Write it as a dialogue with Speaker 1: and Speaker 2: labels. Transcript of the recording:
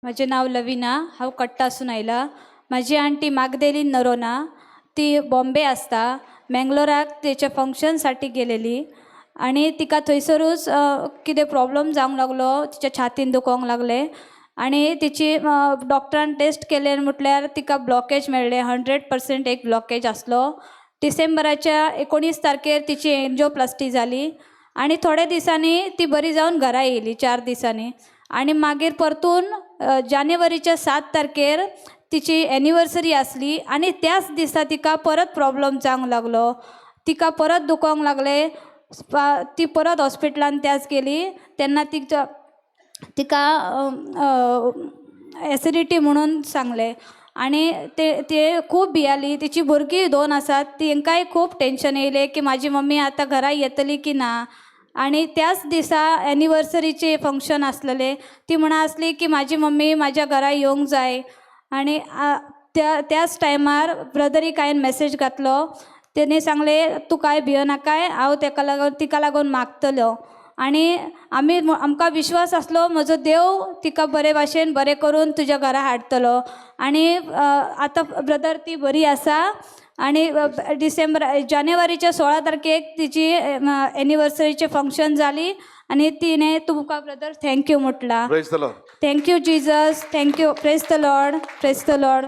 Speaker 1: माझे नाव लविना, हांव कट्टासून आयला. माझी आंटी मागदेलीन नरोना, ती बॉम्बे आसता. मँगलोराक तिच्या फंक्शनसाठी गेलेली आणि तिका थंयसरूच कितें प्रॉब्लम जावंक लागलो, तिच्या छातीन दुखोंक लागले आणि तिची डॉक्टरान टेस्ट केले म्हटल्यार तिका ब्लॉकेज मेळ्ळे. 100% एक ब्लॉकेज आसलो. डिसेंबराच्या 19 तारखेर तिची एन्जिओप्लास्टी जाली आणि थोड्या दिसांनी ती बरी जावन घरा येयली 4 दिसांनी. आणि मागीर परतून जानेवारीच्या 7 तारखेर तिची एनिवर्सरी आसली आणि त्याच दिसा तिका परत प्रॉब्लम जावंक लागलो. तिका परत दुखोंक लागले. ती परत हॉस्पिटलान त्याच गेली. तेन्ना तिका एसिडिटी म्हणून सांगले आणि ते खूब भियाली. तिची भुरगीं 2 आसात. तांकांय खूब टेन्शन येयलें की म्हाजी मम्मी आतां घरा येतली की ना. आणि त्याच दिसा एनिवर्सरीचे फंक्शन आसलेले. ती म्हणा आसली की म्हाजी मम्मी म्हाज्या घरा येवंक जाय. आणि त्याच टायमार ब्रदरीक हांवें मॅसेज घातलो. तेणी सांगले तूं कांय भियनाकाय, हांव तिका लागून मागतलो. आणि आमकां विश्वास आसलो म्हजो देव तिका बरे भाशेन बरें करून तुज्या घरा हाडटलो. आणि आतां ब्रदर ती बरी आसा. आणि जानेवारीच्या 16 तारखेक तिची एनिवर्सरीचे फंक्शन जाली आणि तिने तुमकां ब्रदर थँक्यू म्हटला.
Speaker 2: Praise the Lord.
Speaker 1: Thank you Jesus, thank you. Praise the Lord, praise the Lord.